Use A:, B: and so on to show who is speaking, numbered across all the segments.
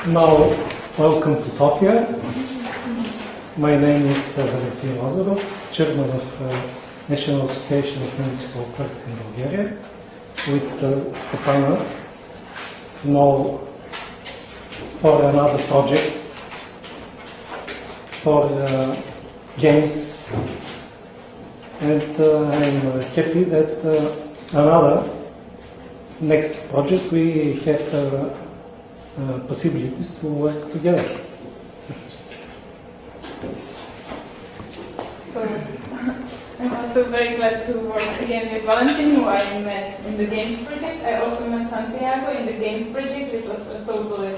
A: Now, welcome to Sofia. My name is Valentin Lazarov, chairman of National Association of Municipal Clerks in Bulgaria, with Stepana, now for another project for games, and I'm happy that another next project we have possibilities to work together.
B: So I'm also very glad to work again with Valentin, who I met in the games project. I also met Santiago in the games project, which was a totally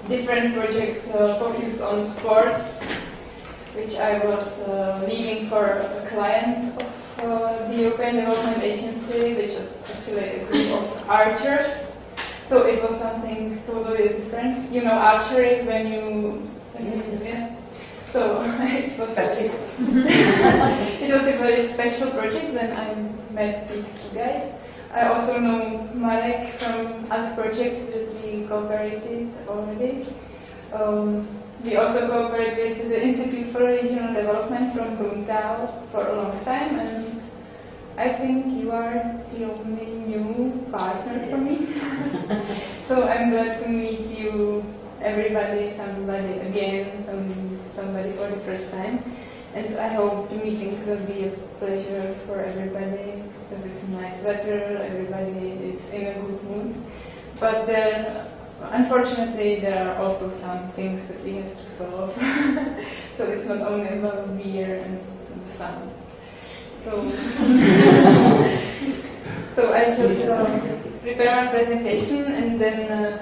B: different project focused on sports, which I was leading for a client of the European Development Agency, which was actually a group of archers. So it was something totally different. You know archery when you yeah. So it was it was a very special project when I met these two guys. I also know Marek from other projects that we cooperated already. We also cooperate with the Institute for Regional Development from Bruntál for a long time, and I think you are the only new partner for me. So I'm glad to meet you, somebody again, somebody for the first time. And I hope the meeting will be a pleasure for everybody, because it's nice weather, everybody is in a good mood. But unfortunately, there are also some things that we have to solve. So it's not only about beer and the sun. So I just prepare my presentation, and then,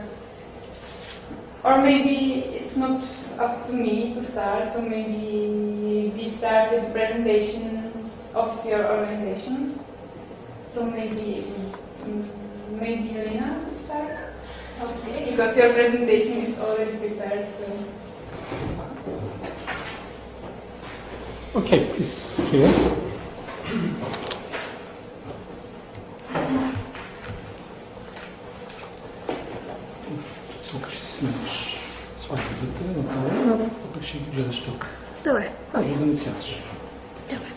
B: or maybe it's not up to me to start, so maybe we start with presentations of your organizations. So maybe Lina could start? Okay. Because your presentation is already prepared, so.
A: Okay, it's here. Тук ще си снимаш слайдовете, направо, пък ще ги гледаш тук.
C: Добре.
A: Да не сядаш.
C: Добре.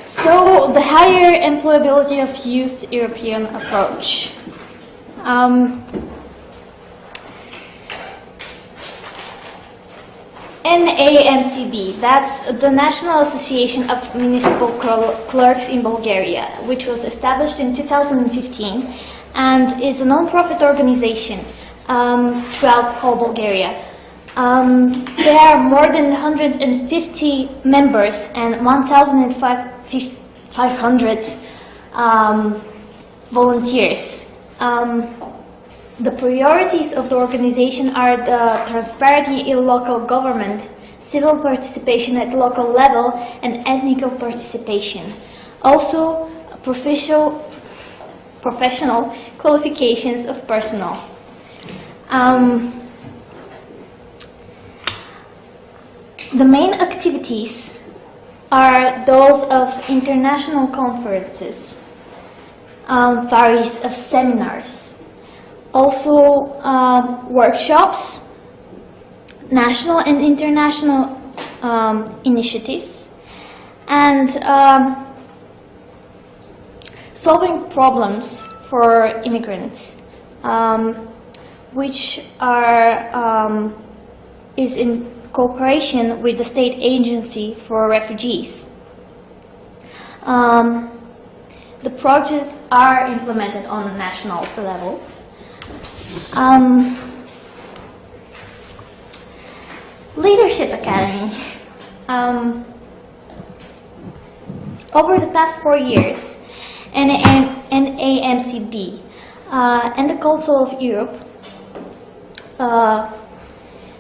C: So, the higher employability of youth European approach. NAMCB, that's the National Association of Municipal Clerks in Bulgaria, which was established in 2015 and is a non-profit organization throughout whole Bulgaria. There are more than 150 members and 1,500 volunteers. The priorities of the organization are the transparency in local government, civil participation at local level, and ethnic participation. Also, professional qualifications of personnel. The main activities are those of international conferences, various of seminars, also workshops, national and international initiatives, and solving problems for immigrants, which is in cooperation with the state agency for refugees. The projects are implemented on a national level. Leadership Academy. Over the past 4 years, NAMCB and the Council of Europe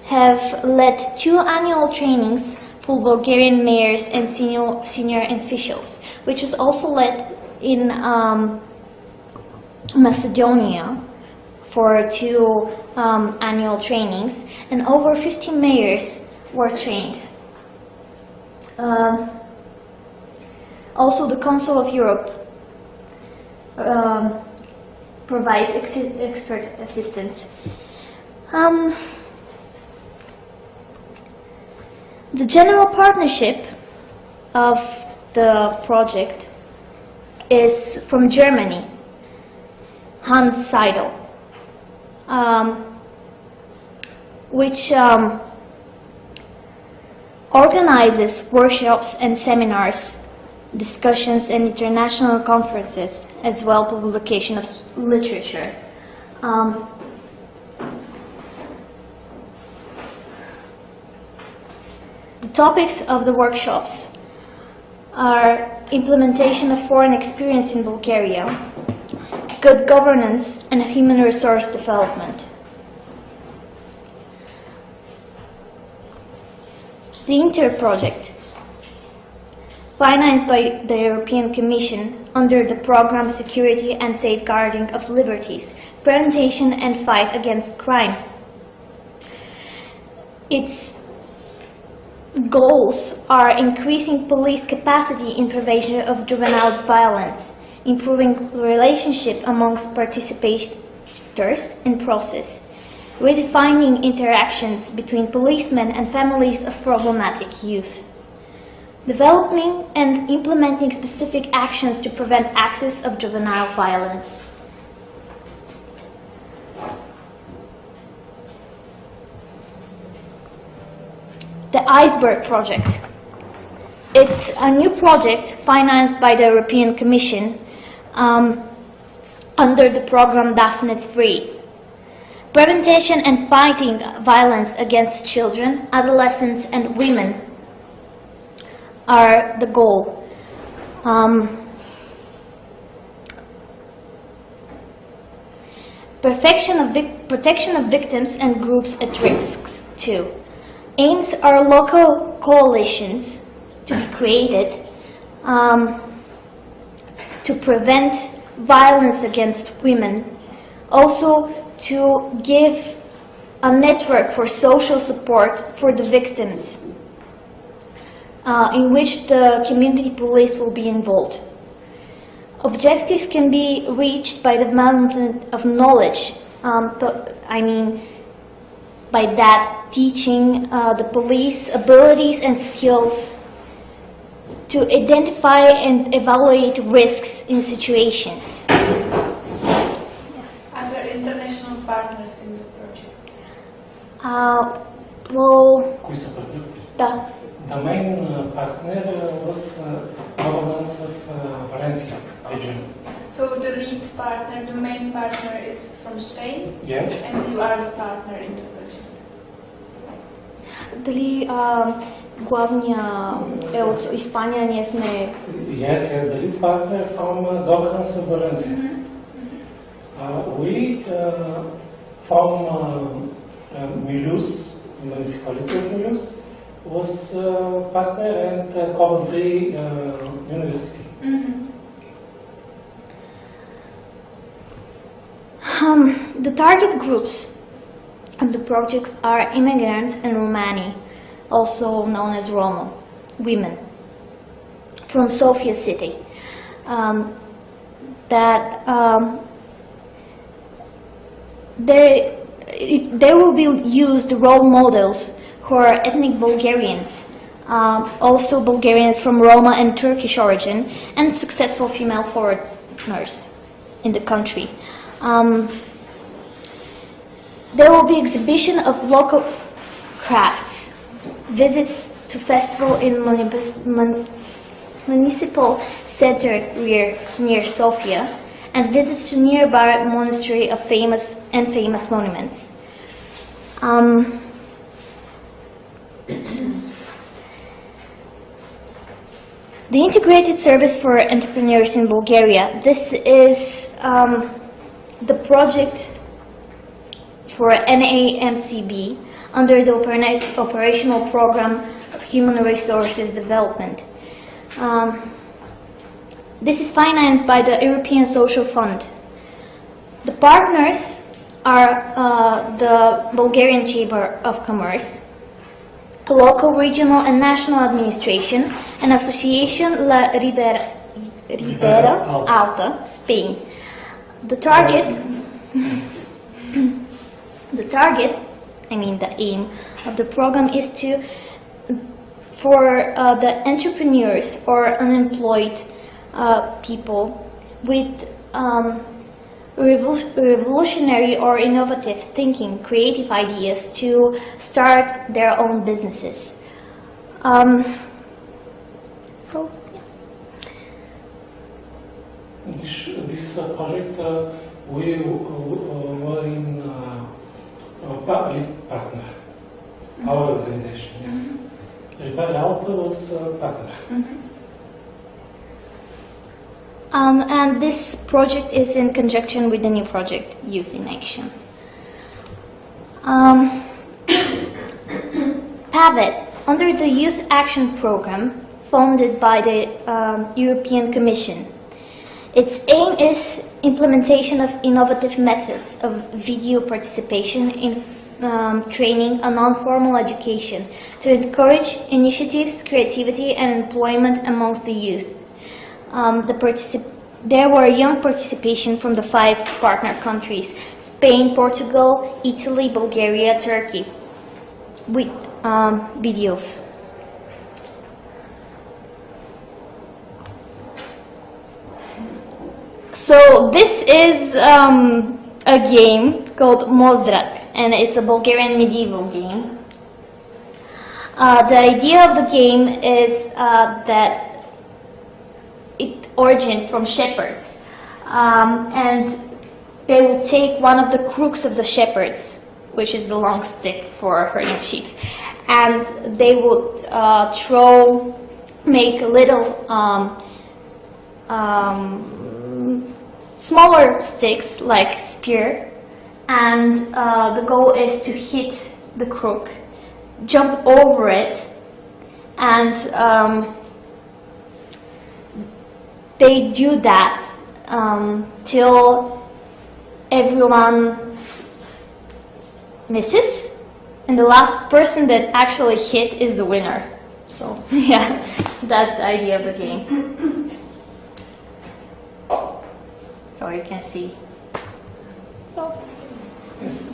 C: have led 2 annual trainings for Bulgarian mayors and senior officials, which is also led in Macedonia for 2 annual trainings, and over 50 mayors were trained. Also, the Council of Europe provides expert assistance. The general partnership of the project is from Germany, Hans Seidel, which organizes workshops and seminars, discussions and international conferences, as well as publication of literature. The topics of the workshops are implementation of foreign experience in Bulgaria, good governance, and human resource development. The Inter-project, financed by the European Commission under the program Security and Safeguarding of Liberties, Prevention and Fight Against Crime. Its goals are increasing police capacity in prevention of juvenile violence, improving relationship amongst participators in process, redefining interactions between policemen and families of problematic youth, developing and implementing specific actions to prevent access of juvenile violence. The Iceberg Project. It's a new project financed by the European Commission under the program Daphne III. Prevention and fighting violence against children, adolescents, and women are the goal. Protection of victims and groups at risk, too. Aims are local coalitions to be created to prevent violence against women, also to give a network for social support for the victims, in which the community police will be involved. Objectives can be reached by development of knowledge, by that teaching the police abilities and skills to identify and evaluate risks in situations.
B: Are there international partners in the project?
A: Кои са партньорите?
C: Да.
A: The main partner was governance of Valencia region.
B: So the lead partner, the main partner is from Spain?
A: Yes.
B: And you are the partner in the project?
C: Дали главния е от Испания, ние сме...
A: Yes, the lead partner from governance of Valencia. We from Mulhouse, municipality of Mulhouse, was partner and Coventry University.
C: The target groups of the projects are immigrants and Romani, also known as Roma, women, from Sofia city. They will be used role models who are ethnic Bulgarians, also Bulgarians from Roma and Turkish origin, and successful female foreigners in the country. There will be exhibition of local crafts, visits to festival in municipal center near Sofia, and visits to nearby monastery of famous monuments. The Integrated Service for Entrepreneurs in Bulgaria. This is the project for NAMCB under the operational program of Human Resources Development. This is financed by the European Social Fund. The partners are the Bulgarian Chamber of Commerce, local, regional and national administration, and Association La Ribera Alta, Spain. The target, the aim of the program is for the entrepreneurs or unemployed people with revolutionary or innovative thinking, creative ideas to start their own businesses.
A: This project, we were in lead partner, our organization, yes. Ribera Alta was a partner.
C: And this project is in conjunction with the new project, Youth in Action. PAVET, under the Youth Action Program, funded by the European Commission. Its aim is implementation of innovative methods of video participation in training and non-formal education to encourage initiatives, creativity and employment amongst the youth. There were young participation from the 5 partner countries: Spain, Portugal, Italy, Bulgaria, Turkey, with videos. So this is a game called Mozdrak, and it's a Bulgarian medieval game. The idea of the game is that it originated from shepherds, and they will take one of the crooks of the shepherds, which is the long stick for herding sheep, and they would make little smaller sticks like spear, and the goal is to hit the crook, jump over it, and they do that till everyone misses, and the last person that actually hit is the winner. So yeah, that's the idea of the game. So you can see. So
A: Yes.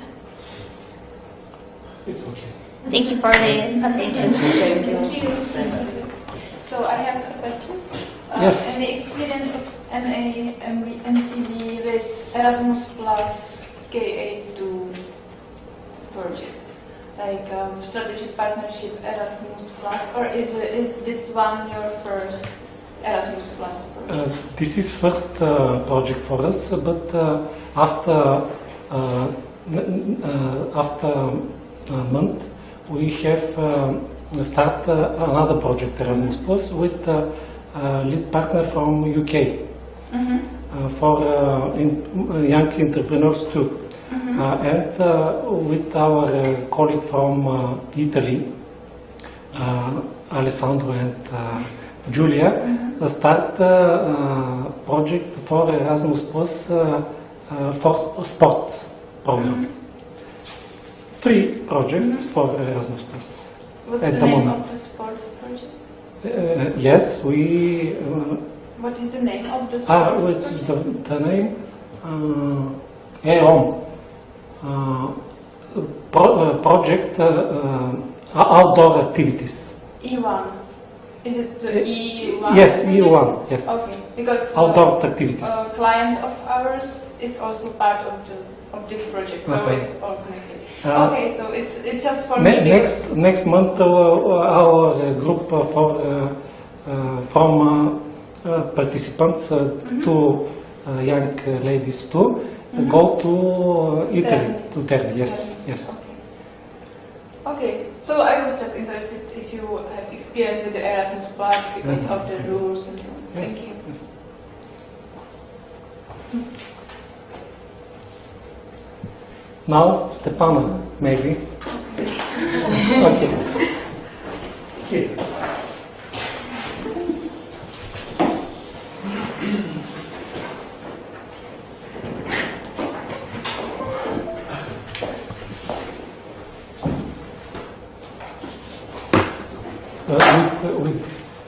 A: It's okay.
C: thank you for the attention.
B: Thank you. So I have a question.
A: Yes.
B: Any experience of MA, MCV with Erasmus Plus K82 project? Like strategic partnership Erasmus Plus, or is this one your first Erasmus Plus project?
A: This is first project for us, but after a month we have start another project Erasmus Plus with lead partner from UK for young entrepreneurs too. And with our colleague from Italy, Alessandro and Giulia, start project for Erasmus Plus for sports program. 3 projects for Erasmus Plus.
B: What's
A: at
B: the
A: the
B: name
A: moment.
B: of the sports project?
A: Yes, we.
B: What is the name of the sports
A: What's
B: project?
A: the name? EOM. Project outdoor activities.
B: E1. Is it the E1?
A: Yes, E1. Yes.
B: Okay, because
A: Outdoor activities.
B: a client of ours is also part of this project, so
A: Okay.
B: it's all connected. Okay, so it's just for me.
A: Next month, our group from participants, 2 young ladies too, go to Italy, to Terni. Yes, yes.
B: Okay, so I was just interested if you have experience with the Erasmus Plus because of the rules and so on.
A: Yes,
B: Thank you.
A: yes. Now, Stepana, maybe. Okay. Here. with this.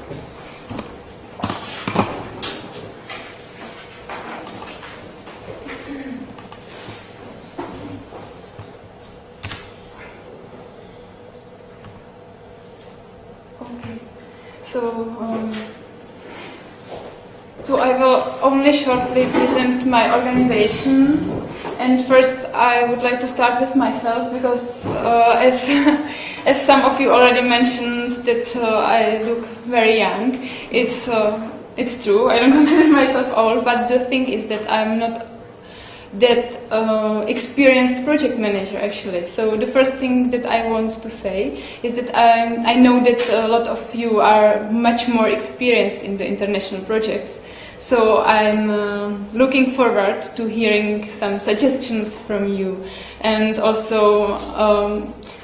A: Yes.
B: Okay. So I will only shortly present my organization, and first I would like to start with myself because as some of you already mentioned that I look very young. It's true, I don't consider myself old, but the thing is that I'm not that experienced project manager actually. So the first thing that I want to say is that I know that a lot of you are much more experienced in the international projects. So I'm looking forward to hearing some suggestions from you. And also,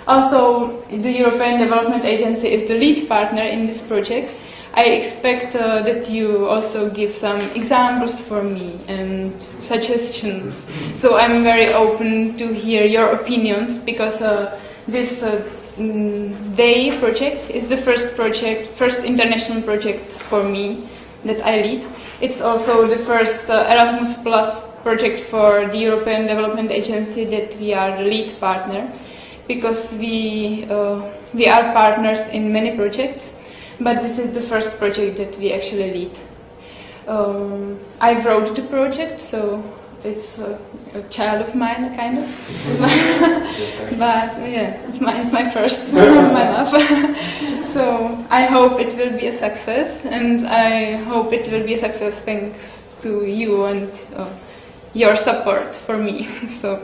B: although the European Development Agency is the lead partner in this project, I expect that you also give some examples for me and suggestions. So I'm very open to hear your opinions because this They.Ya project is the first international project for me that I lead. It's also the first Erasmus Plus project for the European Development Agency that we are the lead partner, because we are partners in many projects. But this is the first project that we actually lead. I wrote the project, so it's a child of mine, kind of. But yeah, it's my first, my love. So I hope it will be a success, and I hope it will be a success thanks to you and your support for me. So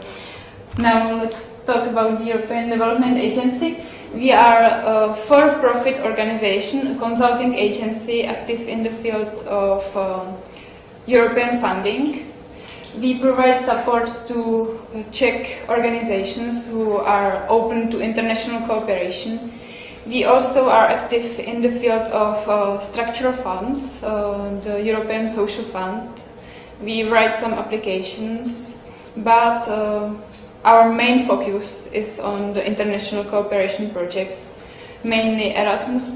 B: now let's talk about the European Development Agency. We are a for-profit organization, a consulting agency active in the field of European funding. We provide support to Czech organizations who are open to international cooperation. We also are active in the field of structural funds, the European Social Fund. We write some applications, but our main focus is on the international cooperation projects, mainly Erasmus+,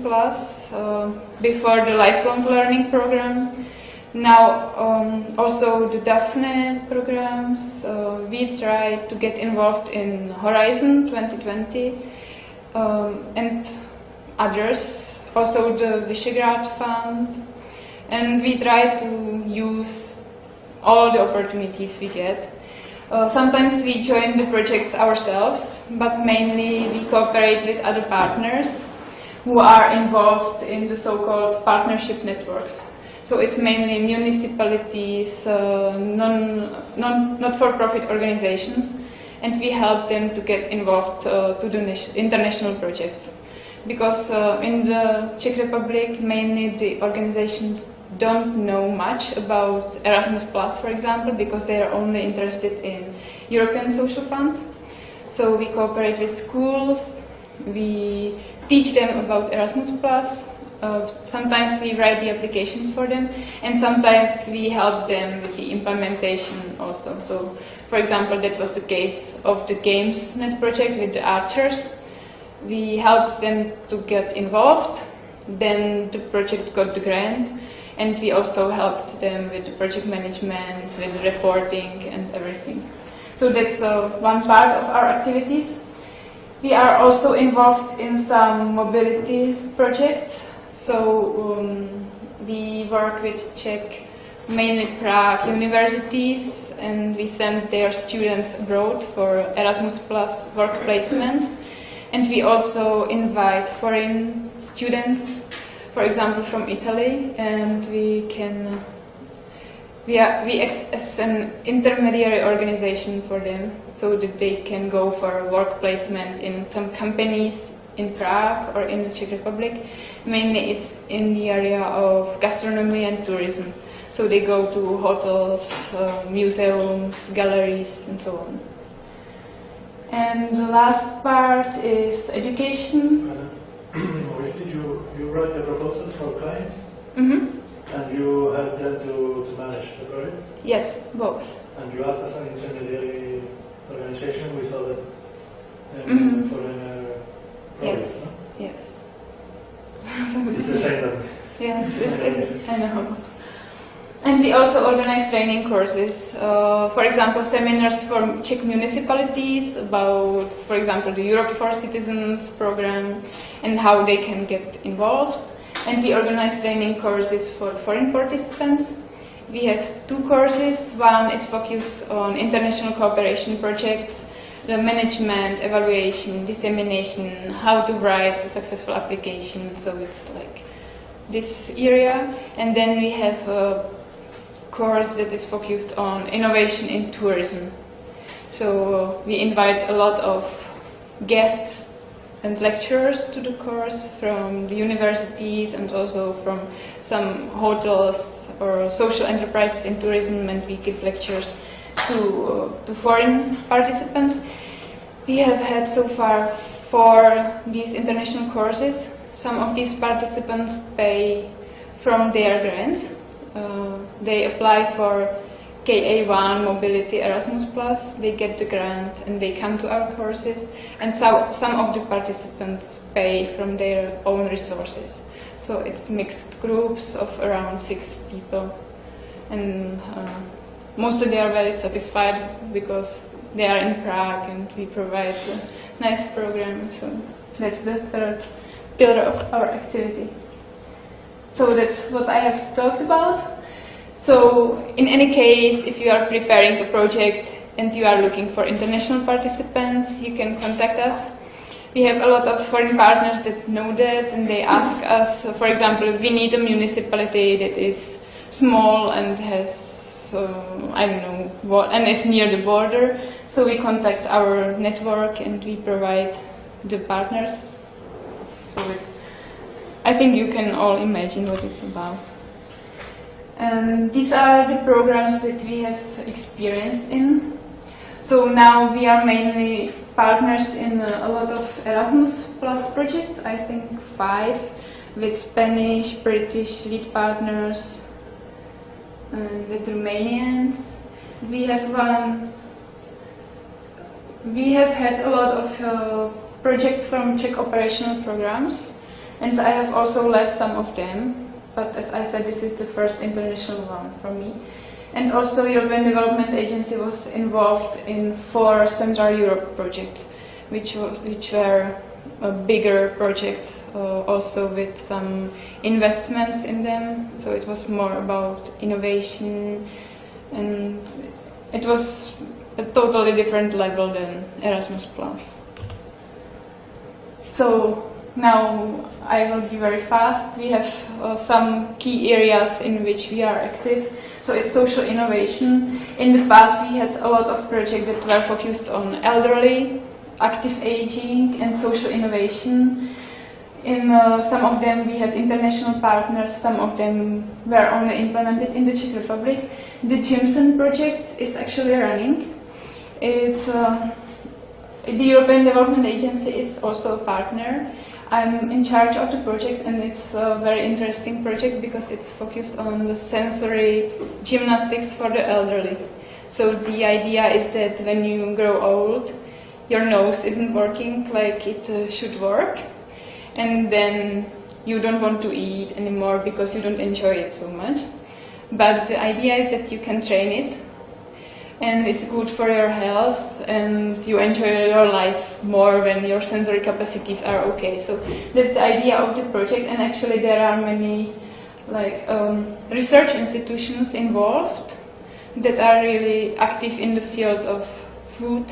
B: before the lifelong learning program. Now also the Daphne programs. We try to get involved in Horizon 2020 and others, also the Visegrad Fund, and we try to use all the opportunities we get. Sometimes we join the projects ourselves, but mainly we cooperate with other partners who are involved in the so-called partnership networks. So it's mainly municipalities, not-for-profit organizations, and we help them to get involved to the international projects. Because in the Czech Republic, mainly the organizations don't know much about Erasmus+, for example, because they are only interested in European Social Fund. So we cooperate with schools, we teach them about Erasmus+, sometimes we write the applications for them, and sometimes we help them with the implementation also. So, for example, that was the case of the GamesNet project with the archers. We helped them to get involved, then the project got the grant, and we also helped them with the project management, with the reporting and everything. So that's one part of our activities. We are also involved in some mobility projects. So we work with Czech, mainly Prague universities, and we send their students abroad for Erasmus Plus work placements. And we also invite foreign students, for example, from Italy, and we act as an intermediary organization for them, so that they can go for work placement in some companies in Prague or in the Czech Republic. Mainly it's in the area of gastronomy and tourism. So they go to hotels, museums, galleries, and so on. And the last part is education.
D: You write the proposals for clients?
B: Mm-hmm.
D: And you help them to manage the project?
B: Yes, both.
D: And you act as an intermediary organization with other
B: Mm-hmm.
D: foreign projects?
B: Yes,
D: No?
B: yes.
D: It's the same level.
B: Yes, I know. And we also organize training courses. For example, seminars for Czech municipalities about, for example, the Europe for Citizens program and how they can get involved. And we organize training courses for foreign participants. We have 2 courses. One is focused on international cooperation projects, the management, evaluation, dissemination, how to write a successful application. So it's like this area. And then we have a course that is focused on innovation in tourism. So we invite a lot of guests and lecturers to the course from the universities and also from some hotels or social enterprises in tourism, and we give lectures to foreign participants. We have had so far 4 these international courses. Some of these participants pay from their grants. They apply for KA1 Mobility Erasmus+, they get the grant and they come to our courses, and so some of the participants pay from their own resources. So it's mixed groups of around 6 people, and mostly they are very satisfied because they are in Prague and we provide a nice program. So that's the 3rd pillar of our activity. So that's what I have talked about. So in any case, if you are preparing a project and you are looking for international participants, you can contact us. We have a lot of foreign partners that know that, and they ask us, for example, we need a municipality that is small and has, I don't know, what, and is near the border. So we contact our network and we provide the partners. So it's, I think you can all imagine what it's about. And these are the programs that we have experience in. So now we are mainly partners in a lot of Erasmus Plus projects, I think 5, with Spanish, British lead partners, and with Romanians. We have had a lot of projects from Czech operational programs, and I have also led some of them. But as I said, this is the first international one for me. And also European Development Agency was involved in 4 Central Europe projects, which were bigger projects, also with some investments in them. So it was more about innovation, and it was a totally different level than Erasmus+. So now I will be very fast. We have some key areas in which we are active. So it's social innovation. In the past we had a lot of projects that were focused on elderly, active aging and social innovation. In some of them we had international partners, some of them were only implemented in the Czech Republic. The Jimson project is actually running. It's, the European Development Agency is also a partner. I'm in charge of the project, and it's a very interesting project because it's focused on the sensory gymnastics for the elderly. So the idea is that when you grow old, your nose isn't working like it should work, and then you don't want to eat anymore because you don't enjoy it so much. But the idea is that you can train it, and it's good for your health, and you enjoy your life more when your sensory capacities are okay. So that's the idea of the project, and actually there are many research institutions involved that are really active in the field of food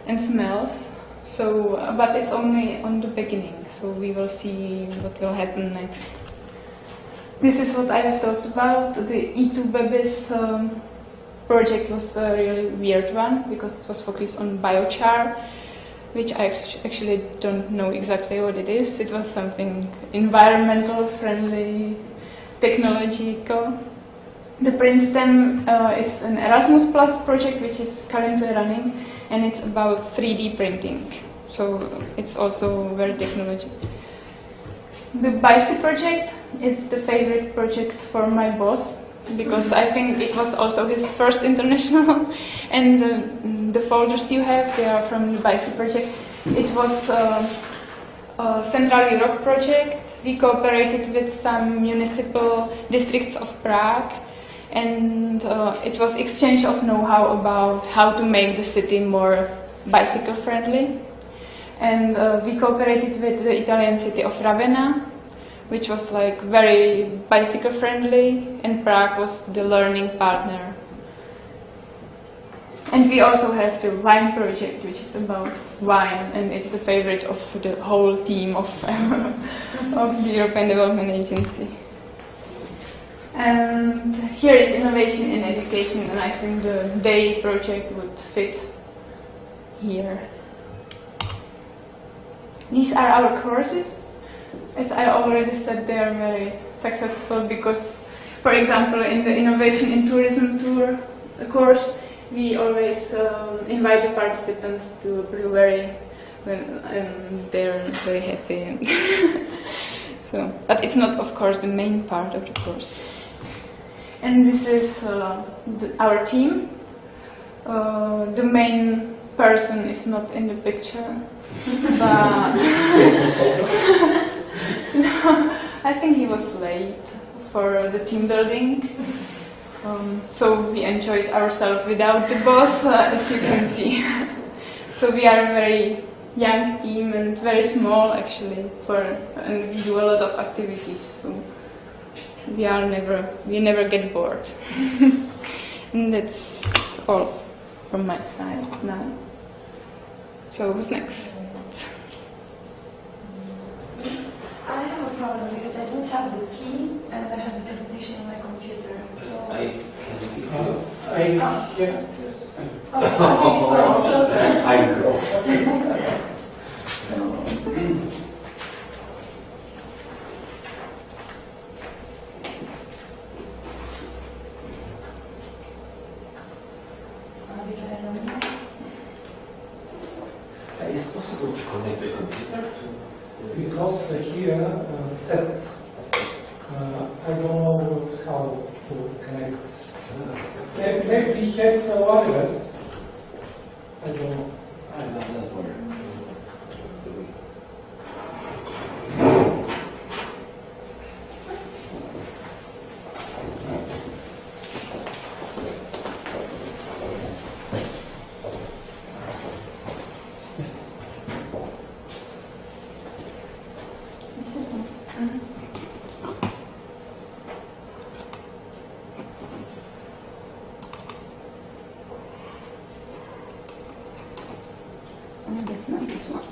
B: and smells. So, but it's only on the beginning, so we will see what will happen next. This is what I have talked about. The E2 Babies project was a really weird one because it was focused on biochar, which I actually don't know exactly what it is. It was something environmental friendly, technological. The Princeton is an Erasmus Plus project which is currently running, and it's about 3D printing. So it's also very technological. The BICE project is the favorite project for my boss, because I think it was also his first international, and the folders you have, they are from the BICE project. It was a Central Europe project we cooperated with some municipal districts of Prague, and it was exchange of know-how about how to make the city more bicycle friendly. And we cooperated with the Italian city of Ravenna, which was like very bicycle friendly, and Prague was the learning partner. And we also have the wine project, which is about wine, and it's the favorite of the whole team of, of the European Development Agency. And here is innovation in education, and I think the They project would fit here. These are our courses. As I already said, they are very successful because, for example, in the Innovation in Tourism Tour course, we always invite the participants to a brewery when they're very happy. So, but it's not, of course, the main part of the course. And this is our team. The main person is not in the picture, but no, I think he was late for the team building. So we enjoyed ourselves without the boss, as you can see. So we are a very young team and very small actually, and we do a lot of activities. So we never get bored. And that's all from my side now. So who's next?
E: I have a problem because I don't have the key and I have the presentation on my computer. So
F: I
E: yes. Okay, so it's closer.
F: I'm close.
E: So
F: Is it possible to connect the computer to?
A: Because here set, I don't know how to connect. Maybe we have wireless. I don't know.
F: I'm not worried.
E: that's not this one.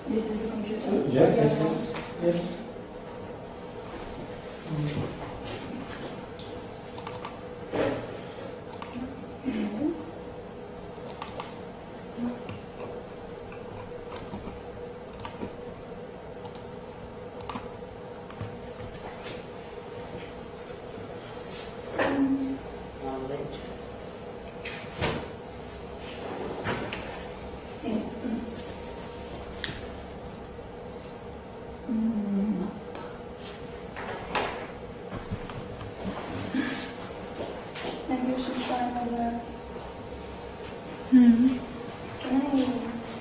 E: This is the computer?
A: Yes.
E: Maybe we should try another. Can I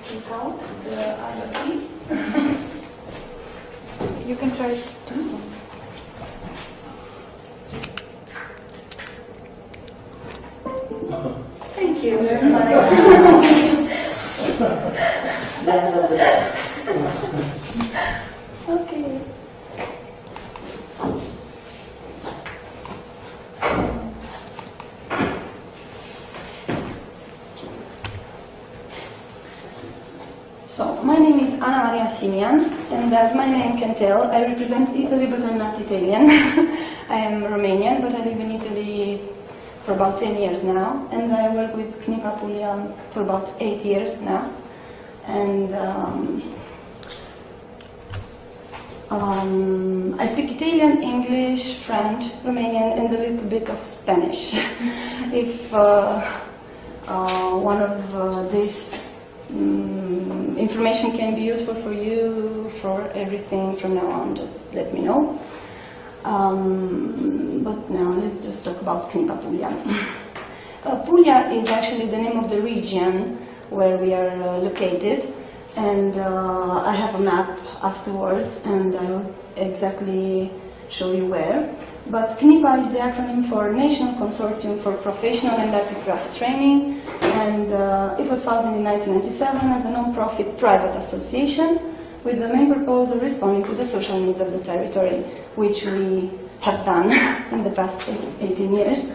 E: take out the other key?
B: You can try this one.
E: Thank you very much. That was the best. Okay. So, my name is Anna Maria Simian, and as my name can tell, I represent Italy, but I'm not Italian. I am Romanian, but I live in Italy for about 10 years now, and I work with Clinica Puglia for about 8 years now. And I speak Italian, English, French, Romanian, and a little bit of Spanish. If one of these information can be useful for you for everything from now on, just let me know. But now let's just talk about Clinica Puglia. Puglia is actually the name of the region where we are located, and I have a map afterwards, and I will exactly show you where. But CNIPA is the acronym for National Consortium for Professional and Active Craft Training, and it was founded in 1997 as a non-profit private association with the main purpose of responding to the social needs of the territory, which we have done in the past 18 years.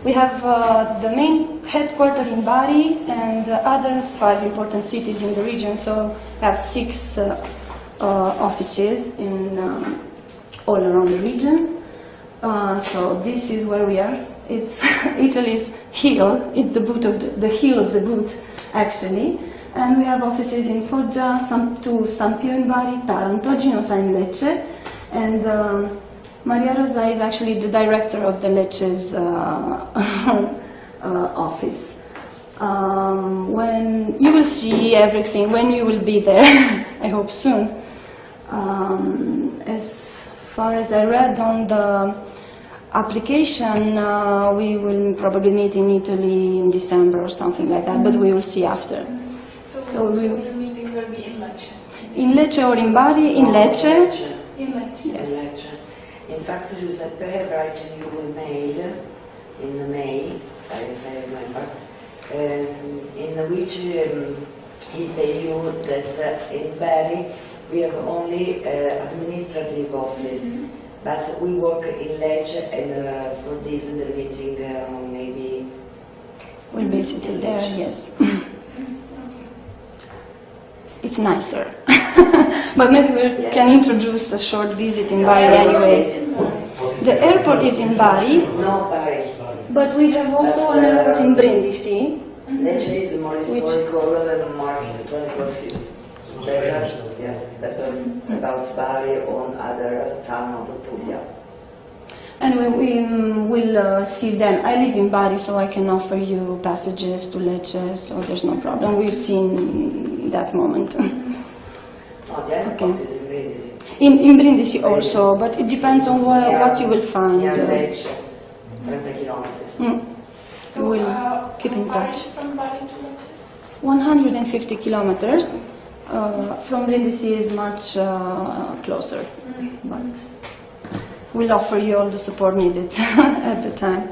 E: We have the main headquarters in Bari and other 5 important cities in the region, so we have 6 offices in all around the region. So this is where we are. It's Italy's heel. It's the boot of the heel of the boot, actually. And we have offices in Foggia, San Pio in Bari, Taranto, Ginosa in Lecce, and Maria Rosa is actually the director of the Lecce's office. When you will see everything, when you will be there, I hope soon. As far as I read on the application, we will probably meet in Italy in December or something like that, but we will see after.
B: So the meeting will be in Lecce?
E: In Lecce or in Bari? In Lecce.
B: In Lecce.
E: Yes.
G: In Lecce. In fact, Giuseppe wrote you a mail in May, if I remember, in which he said you that in Bari we have only administrative office, but we work in Lecce, and for this the meeting maybe
E: We'll be sitting there, yes. It's nicer. But maybe we can introduce a short visit in Bari anyway. The airport is in Bari,
G: no Bari.
E: but we have also an airport in Brindisi.
G: Lecce is more historical and more architectural. Yes, that's about Bari on other town of Puglia.
E: Anyway, we will see then. I live in Bari, so I can offer you passages to Lecce, so there's no problem. We'll see in that moment.
G: Oh, the airport is in Brindisi.
E: In Brindisi also, but it depends on what you will find.
G: Yeah, Lecce, 30 kilometers.
B: So,
E: We'll keep in
B: how far
E: touch.
B: is from Bari to Lecce?
E: 150 kilometers. From Brindisi is much closer, but we'll offer you all the support needed at the time.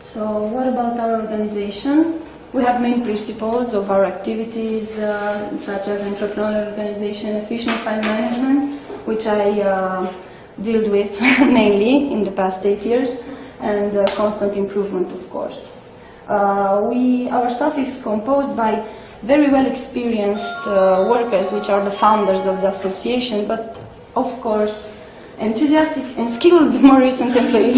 E: So what about our organization? We have main principles of our activities, such as entrepreneurial organization, efficient file management, which I dealt with mainly in the past 8 years, and constant improvement, of course. Our staff is composed by very well experienced workers, which are the founders of the association, but of course enthusiastic and skilled more recent employees,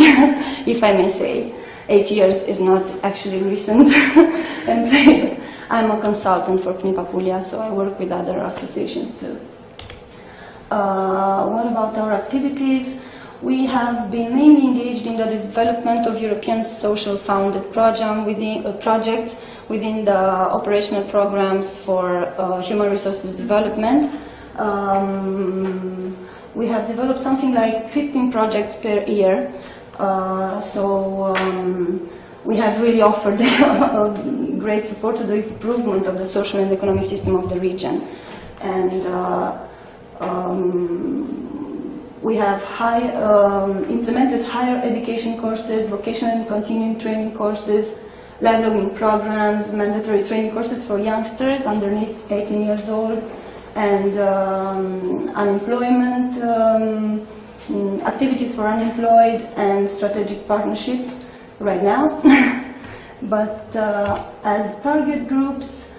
E: if I may say. 8 years is not actually recent employee. I'm a consultant for CNIPA Puglia, so I work with other associations too. What about our activities? We have been mainly engaged in the development of European social funded projects within the operational programs for human resources development. We have developed something like 15 projects per year. We have really offered great support to the improvement of the social and economic system of the region. And we have implemented higher education courses, vocational and continuing training courses, lifelong programs, mandatory training courses for youngsters underneath 18 years old, and unemployment, activities for unemployed, and strategic partnerships right now. But as target groups,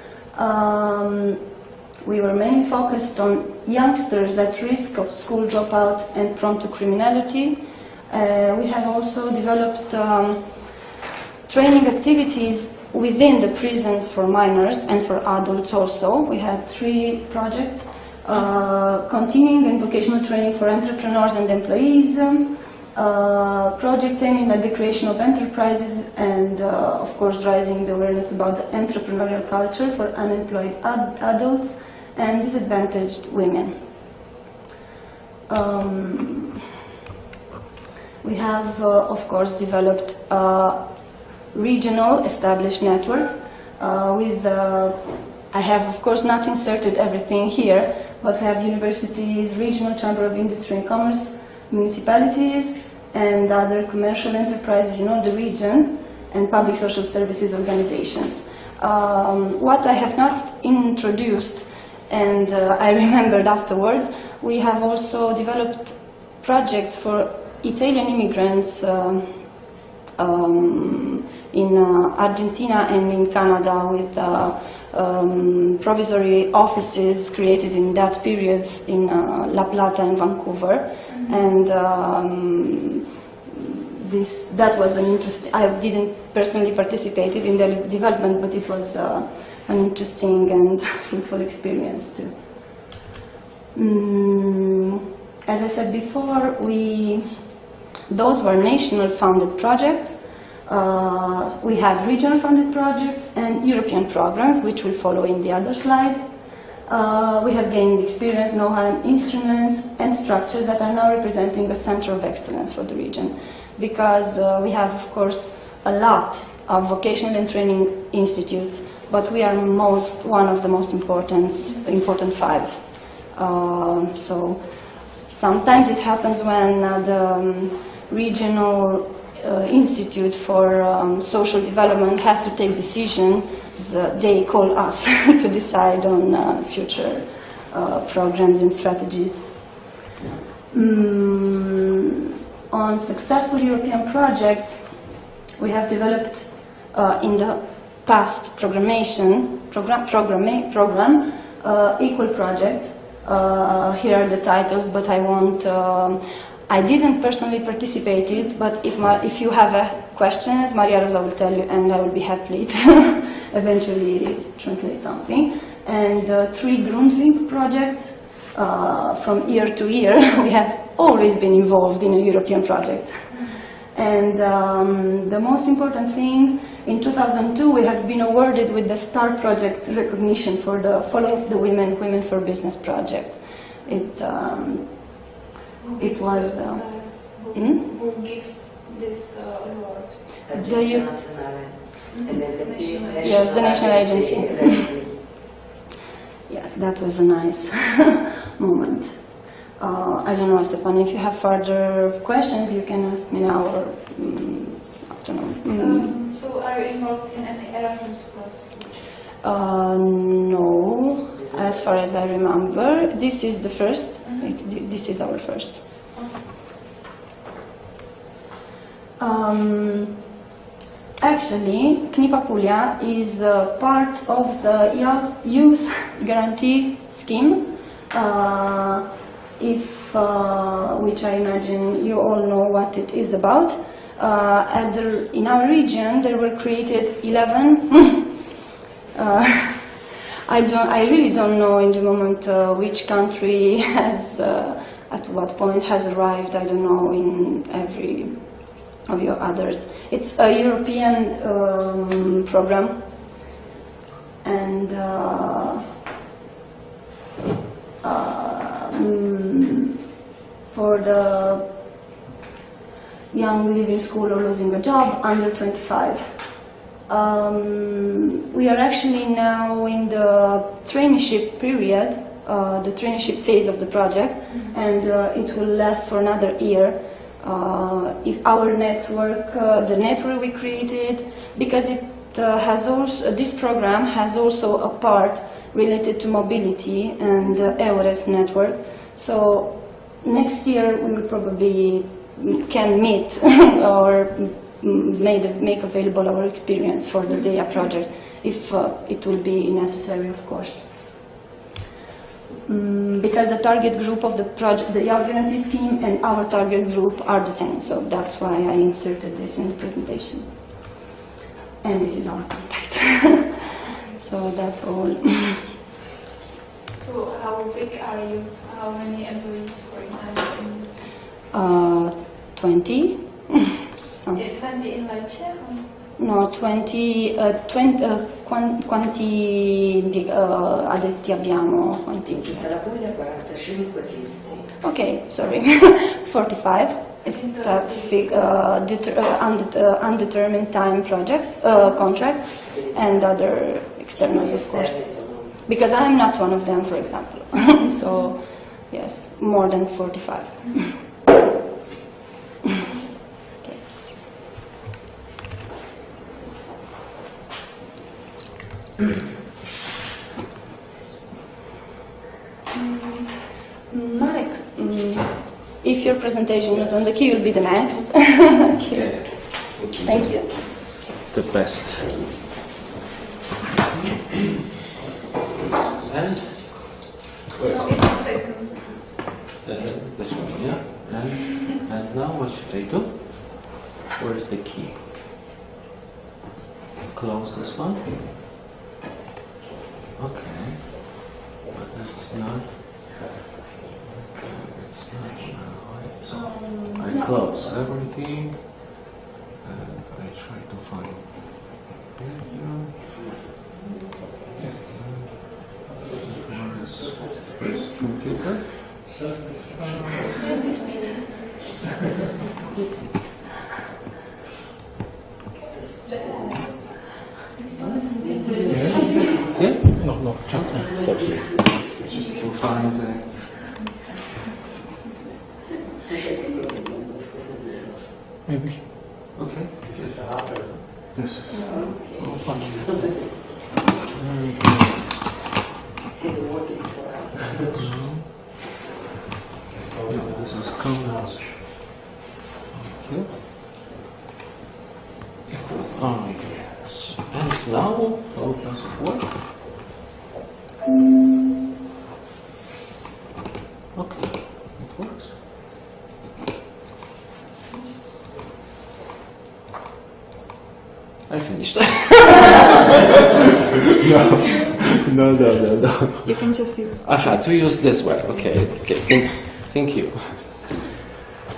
E: we were mainly focused on youngsters at risk of school dropout and prone to criminality. We have also developed training activities within the prisons for minors and for adults also. We had 3 projects, continuing and vocational training for entrepreneurs and employees, projects aiming at the creation of enterprises, and of course raising the awareness about the entrepreneurial culture for unemployed adults and disadvantaged women. We have, of course, developed a regional established network with, I have, of course, not inserted everything here, but we have universities, regional chamber of industry and commerce, municipalities, and other commercial enterprises in all the region, and public social services organizations. What I have not introduced, and I remembered afterwards, we have also developed projects for Italian immigrants in Argentina and in Canada with provisory offices created in that period in La Plata and Vancouver. And that was an interesting, I didn't personally participate in the development, but it was an interesting and fruitful experience too. As I said before, those were national funded projects. We had regional funded projects and European programs, which will follow in the other slide. We have gained experience, know-how, and instruments and structures that are now representing a center of excellence for the region. Because we have, of course, a lot of vocational and training institutes, but we are one of the most important five. So sometimes it happens when the regional institute for social development has to take decisions. They call us to decide on future programs and strategies. On successful European projects, we have developed in the past program equal projects. Here are the titles, but I won't. I didn't personally participate in it, but if you have questions, Maria Rosa will tell you, and I will be happy to eventually translate something. And 3 Grundtvig projects. From year to year, we have always been involved in a European project. And the most important thing, in 2002, we have been awarded with the STAR project recognition for the Follow the Women, Women for Business project. It was...
B: Who gives this award?
E: Yes, the national agency. Yeah, that was a nice moment. I don't know, Stefan, if you have further questions, you can ask me now or afternoon.
B: So are you involved in any Erasmus Plus?
E: No, as far as I remember. This is the first. This is our first. Actually, Knipa Puglia is part of the Youth Guarantee Scheme, which I imagine you all know what it is about. In our region, there were created 11. I really don't know in the moment which country has, at what point has arrived. I don't know in every of your others. It's a European program, and for the young leaving school or losing a job under 25. We are actually now in the traineeship period, the traineeship phase of the project, and it will last for another year. If our network, the network we created, because it has also, this program has also a part related to mobility and EURES network. So next year we will probably can meet or make available our experience for the They.Ya project, if it will be necessary, of course. Because the target group of the project, the Youth Guarantee Scheme, and our target group are the same, so that's why I inserted this in the presentation. And this is our contact. So that's all.
B: So how big are you? How many employees, for example?
E: 20.
B: 20 in Lecce?
E: No, 20, quanti addetti abbiamo? Quanti
G: Tutta la Puglia 45 fissi.
E: Okay, sorry, 45. It's a undetermined time project, contract, and other externals, of course. Because I'm not one of them, for example. So, yes, more than 45. Marek, if your presentation is on the queue, you'll be the next. Thank you. Thank you.
F: The best. And
B: No, it's the second.
F: this one, yeah. And now what should I do? Where is the key? Close this one. Okay, but that's not. Okay, it's not. I close everything. And I try to find. Yes. Where is computer? Yeah?
A: No, just one.
F: Just to find the.
A: Maybe.
F: Okay. This is.
A: Oh, fuck.
G: He's working for us.
F: No, this is colors. Okay.
A: Yes.
F: Oh, yes. And now, how does it work? Okay, it works. I finished. No.
B: You can just use.
F: Aha, to use this one. Okay. Thank you.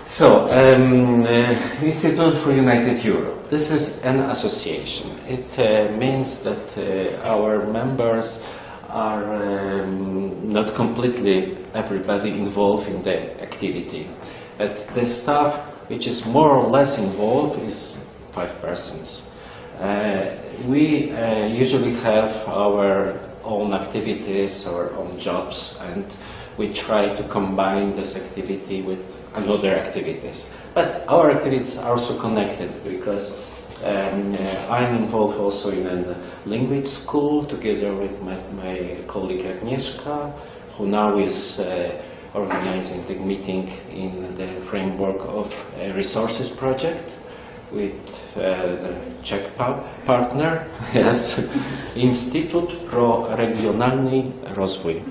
F: So, Institute for United Europe. This is an association. It means that our members are not completely everybody involved in the activity. But the staff which is more or less involved is 5 persons. We usually have our own activities, our own jobs, and we try to combine this activity with another activities. But our activities are also connected because I'm involved also in a language school together with my colleague Agnieszka, who now is organizing the meeting in the framework of a resources project with the Czech partner, yes, Instytut pro Regionalny Rozwój.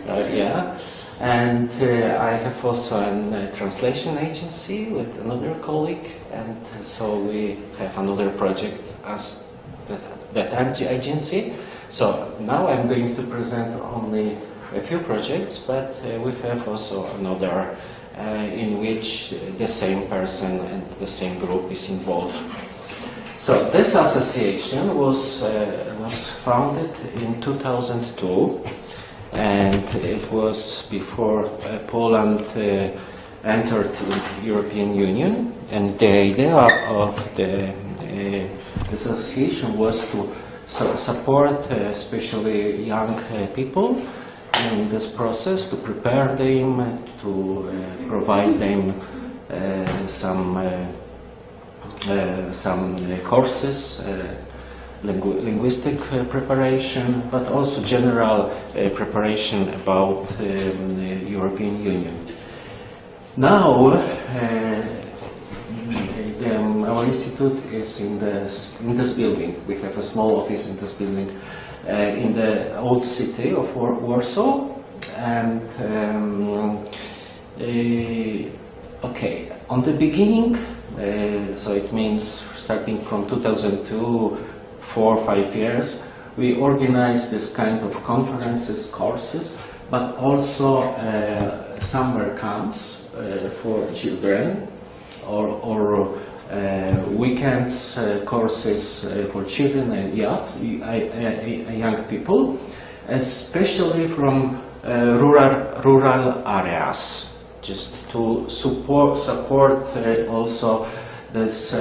F: Yeah. And I have also a translation agency with another colleague, and so we have another project as that agency. So now I'm going to present only a few projects, but we have also another in which the same person and the same group is involved. So this association was founded in 2002. And it was before Poland entered the European Union. And the idea of the association was to support especially young people in this process, to prepare them, to provide them some courses, linguistic preparation, but also general preparation about the European Union. Now, our institute is in this building. We have a small office in this building in the old city of Warsaw. And okay, on the beginning, so it means starting from 2002, 4 or 5 years, we organize this kind of conferences, courses, but also summer camps for children or weekends courses for children and young people, especially from rural areas, just to support also this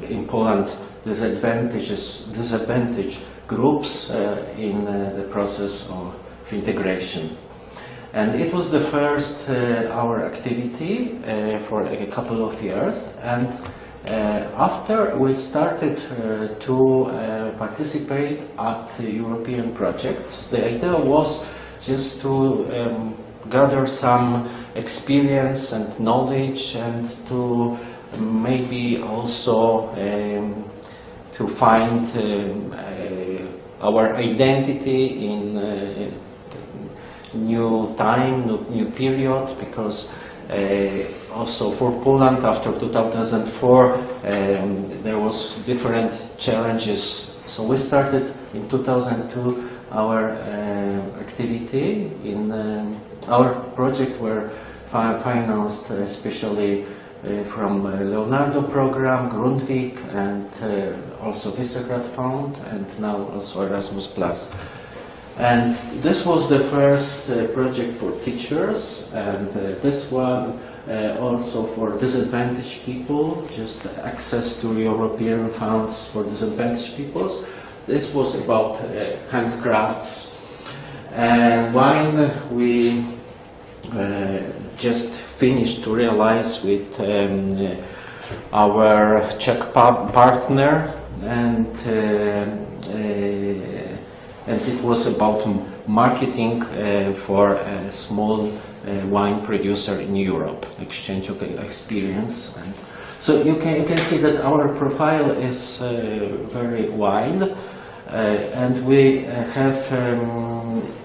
F: in Poland disadvantaged groups in the process of integration. And it was the first our activity for a couple of years, and after we started to participate at European projects. The idea was just to gather some experience and knowledge, and to maybe also to find our identity in new time, new period, because also for Poland after 2004 there was different challenges. So we started in 2002 our activity. In our project were financed especially from Leonardo program, Grundtvig, and also Visegrad Fund, and now also Erasmus+. And this was the first project for teachers, and this one also for disadvantaged people, just access to European funds for disadvantaged peoples. This was about handcrafts. And when we just finished to realize with our Czech partner, and it was about marketing for a small wine producer in Europe, exchange of experience. And so you can see that our profile is very wide, and we have.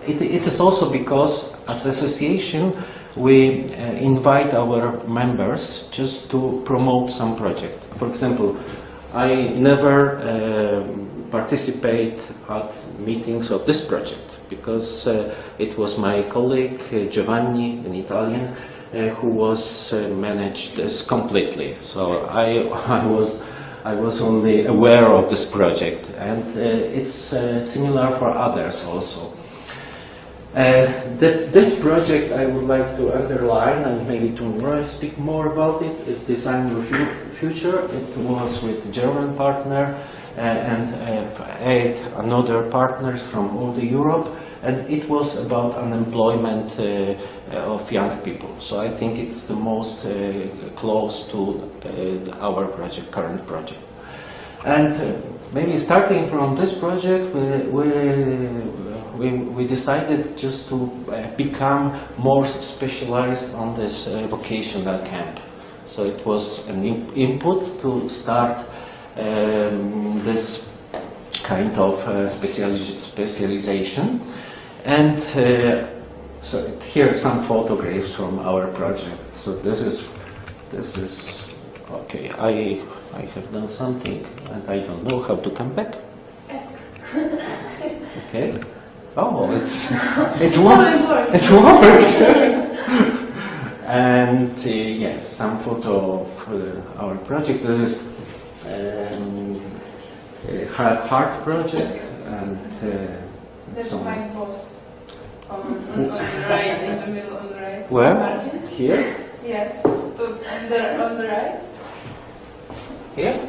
F: It is also because as association we invite our members just to promote some project. For example, I never participate at meetings of this project because it was my colleague Giovanni, an Italian, who was managed this completely. So I was only aware of this project, and it's similar for others also. This project I would like to underline, and maybe tomorrow I speak more about it, is Design Your Future. It was with German partner and 8 another partners from all the Europe, and it was about unemployment of young people. So I think it's the most close to our project, current project. And maybe starting from this project, we decided just to become more specialized on this vocational camp. So it was an input to start this kind of specialization. And so here are some photographs from our project. So this is okay. I have done something and I don't know how to come back.
E: Yes.
F: Okay. Oh, it works. And yes, some photo of our project. This is heart project, and
B: That's
F: some.
B: my boss. On the right, in the middle, on the right.
F: Where?
B: Margin.
F: Here?
B: Yes. On the right.
F: Here?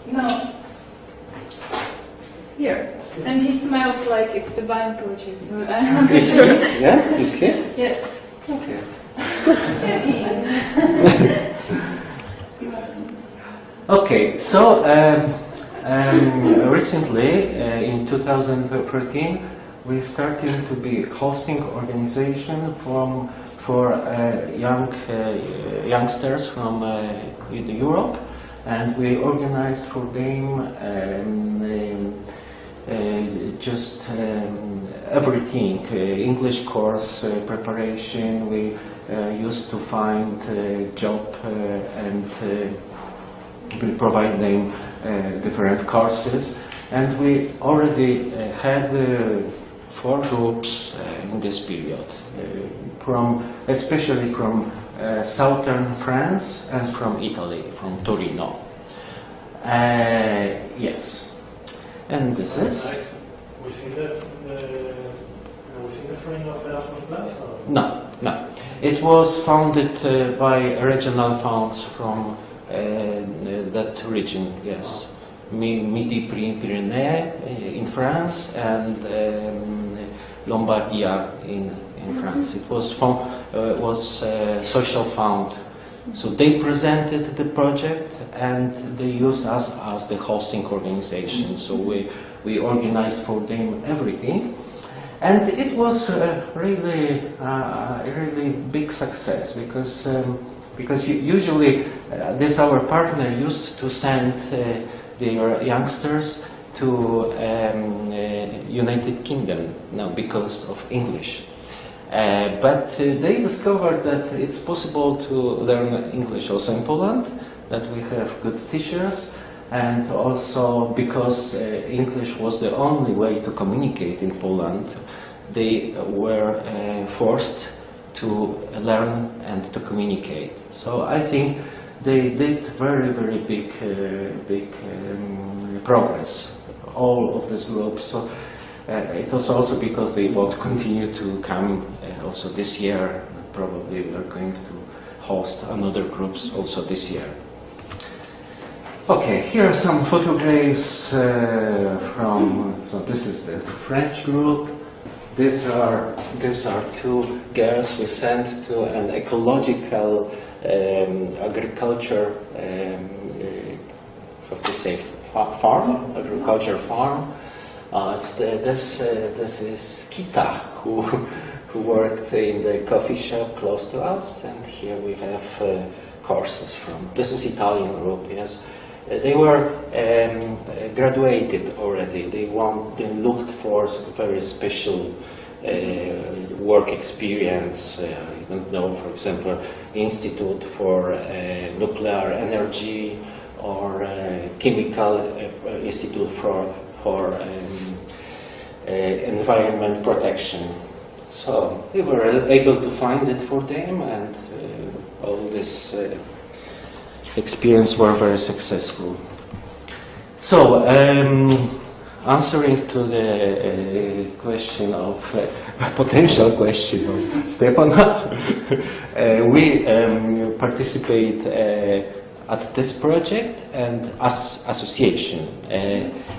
B: No. Here. And he smells like it's the Vine project. I'm not
F: Is
B: sure.
F: here? Yeah, is here?
B: Yes.
F: Okay.
E: Here he is.
F: Okay, so recently, in 2013, we started to be hosting organization for youngsters from Europe, and we organized for them just everything, English course preparation. We used to find a job and we provide them different courses, and we already had 4 groups in this period, especially from southern France and from Italy, from Torino. Yes. And this is?
D: Within the frame of Erasmus Plus?
F: No, no. It was founded by regional funds from that region, yes. Midi-Pyrénées in France and Lombardia in France. It was social fund. So they presented the project and they used us as the hosting organization. So we organized for them everything. And it was really a really big success because usually this our partner used to send their youngsters to United Kingdom now because of English. But they discovered that it's possible to learn English also in Poland, that we have good teachers, and also because English was the only way to communicate in Poland, they were forced to learn and to communicate. So I think they did very, very big progress, all of this group. So it was also because they want to continue to come also this year. Probably we are going to host another groups also this year. Okay, here are some photographs from. So this is the French group. These are two girls we sent to an ecological agriculture. How to say farm? Agriculture farm. This is Kita, who worked in the coffee shop close to us, and here we have courses from. This is Italian group, yes. They were graduated already. They looked for very special work experience. I don't know, for example, Institute for Nuclear Energy or Chemical Institute for Environment Protection. So we were able to find it for them, and all this experience were very successful. So, answering to the question of potential question of Stefana, we participate at this project and as association,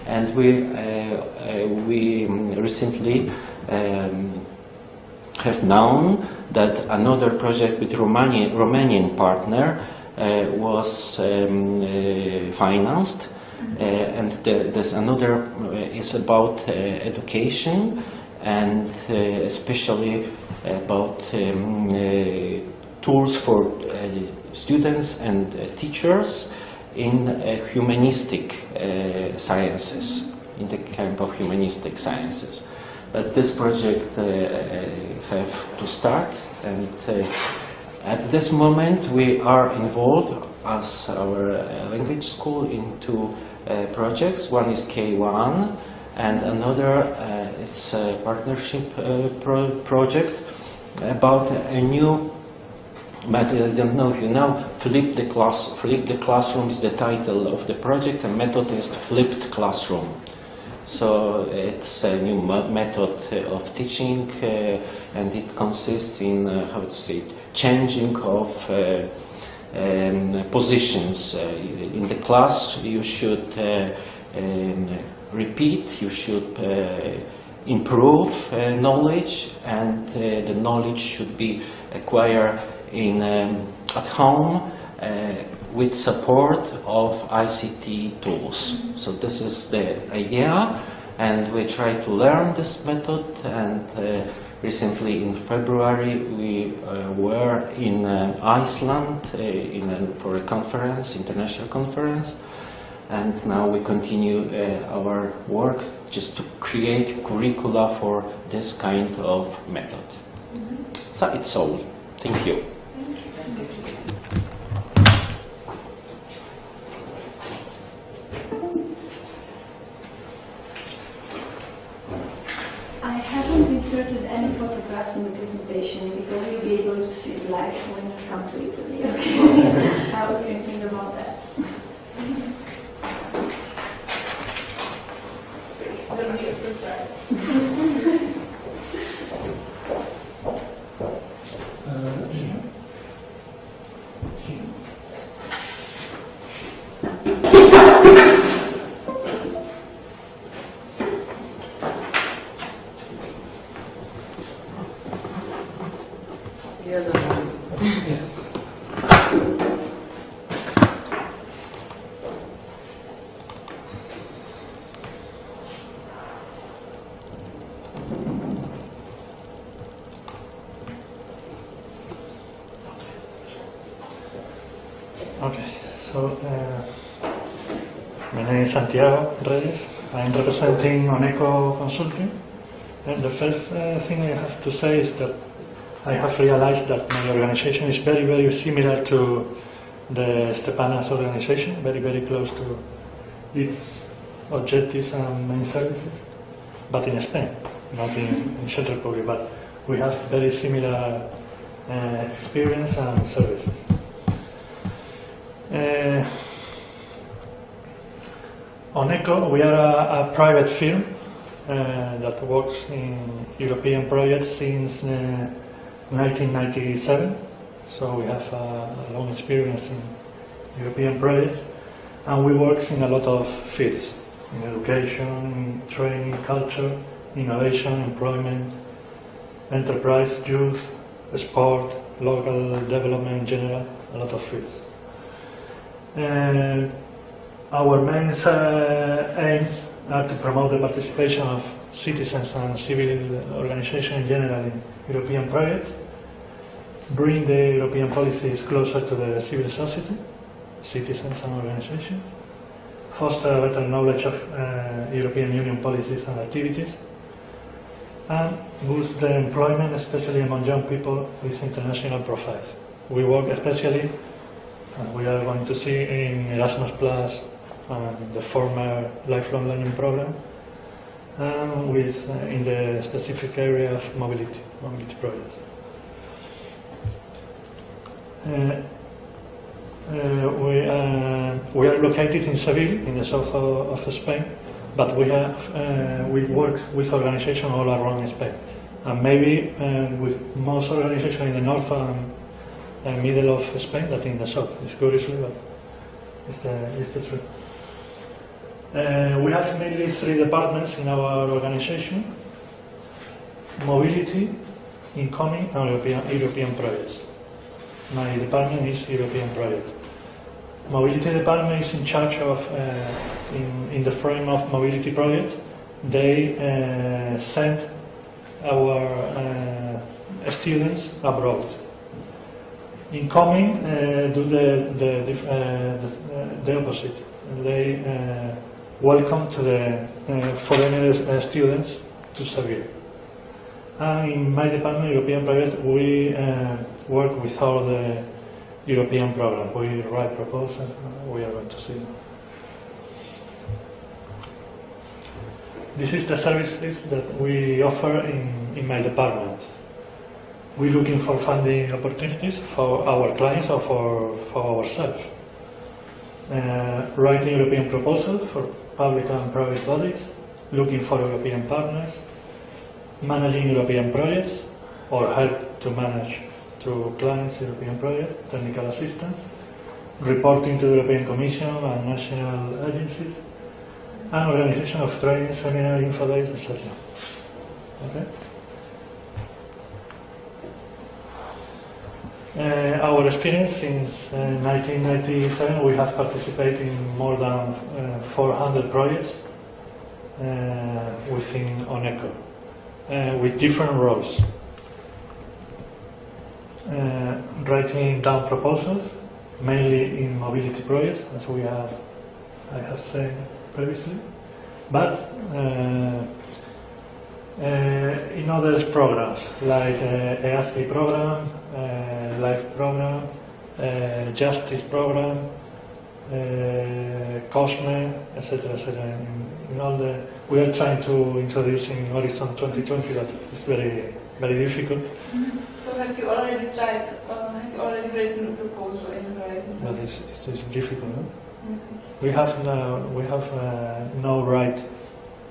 F: and we recently have known that another project with Romanian partner was financed, and there's another is about education, and especially about tools for students and teachers in humanistic sciences, in the camp of humanistic sciences. But this project have to start, and at this moment we are involved as our language school in two projects. One is K1 and another it's a partnership project about a new method. I don't know if you know, Flip the Classroom is the title of the project, and method is Flipped Classroom. So it's a new method of teaching, and it consists in, how to say it, changing of positions. In the class you should repeat, you should improve knowledge, and the knowledge should be acquired at home with support of ICT tools. So this is the idea, and we try to learn this method, and recently in February we were in Iceland for a conference, international conference, and now we continue our work just to create curricula for this kind of method. So it's all. Thank you.
E: I haven't inserted any photographs in the presentation because you'll be able to see it live when you come to Italy. Okay? I was thinking about that.
B: That'll be a surprise.
G: The other one.
A: Yes. Okay, so my name is Santiago Reyes. I'm representing Oneco Consulting. And the first thing I have to say is that I have realized that my organization is very, very similar to the Stepana's organization, very, very close to its objectives and main services, but in Spain, not in Czech Republic, but we have very similar experience and services. Oneco, we are a private firm that works in European projects since 1997, so we have a long experience in European projects, and we work in a lot of fields, in education, training, culture, innovation, employment, enterprise, youth, sport, local development in general, a lot of fields. Our main aims are to promote the participation of citizens and civil organizations in general in European projects, bring the European policies closer to the civil society, citizens and organizations, foster a better knowledge of European Union policies and activities, and boost the employment, especially among young people with international profiles. We work especially, we are going to see, in Erasmus Plus, the former lifelong learning program, and in the specific area of mobility projects. We are located in Seville, in the south of Spain, but we work with organizations all around Spain, and maybe with most organizations in the north and middle of Spain than in the south. It's curiously, but it's the truth. We have mainly three departments in our organization: mobility, incoming, and European projects. My department is European projects. Mobility department is in charge of, in the frame of mobility projects, they send our students abroad. Incoming do the opposite. They welcome to the foreigner students to Seville. And in my department, European projects, we work with all the European programs. We write proposals. We are going to see. This is the services that we offer in my department. We're looking for funding opportunities for our clients or for ourselves. Writing European proposals for public and private bodies, looking for European partners, managing European projects or help to manage to clients European projects, technical assistance, reporting to the European Commission and national agencies, and organization of training, seminar, info days, etc. Okay? Our experience since 1997, we have participated in more than 400 projects within Oneco, with different roles. Writing down proposals, mainly in mobility projects, as I have said previously, but in other programs like EASI program, LIFE program, Justice program, Cosme, etc., etc. In all we are trying to introduce in Horizon 2020 that is very, very difficult.
B: So have you already tried, have you already written a proposal in Horizon?
A: But it's difficult. No? We have no right,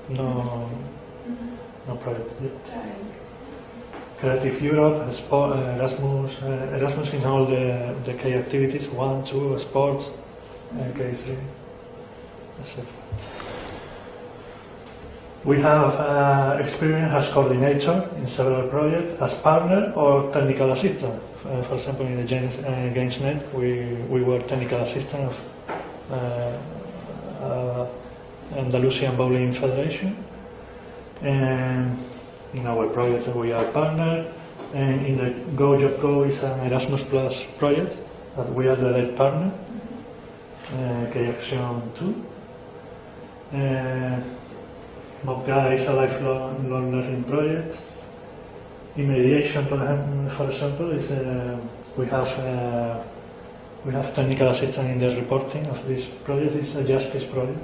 A: no project.
B: Trying.
A: Creative Europe, Erasmus in all the K activities, 1, 2, sports, K3, etc. We have experience as coordinator in several projects, as partner or technical assistant. For example, in the GamesNet, we were technical assistant of Andalusian Bowling Federation. And in our project, we are partner. And in the Go.BG is an Erasmus Plus project that we are the lead partner. K-Action 2. MOBGA is a lifelong learning project. In mediation, for example, is we have technical assistance in the reporting of this project. It's a justice project.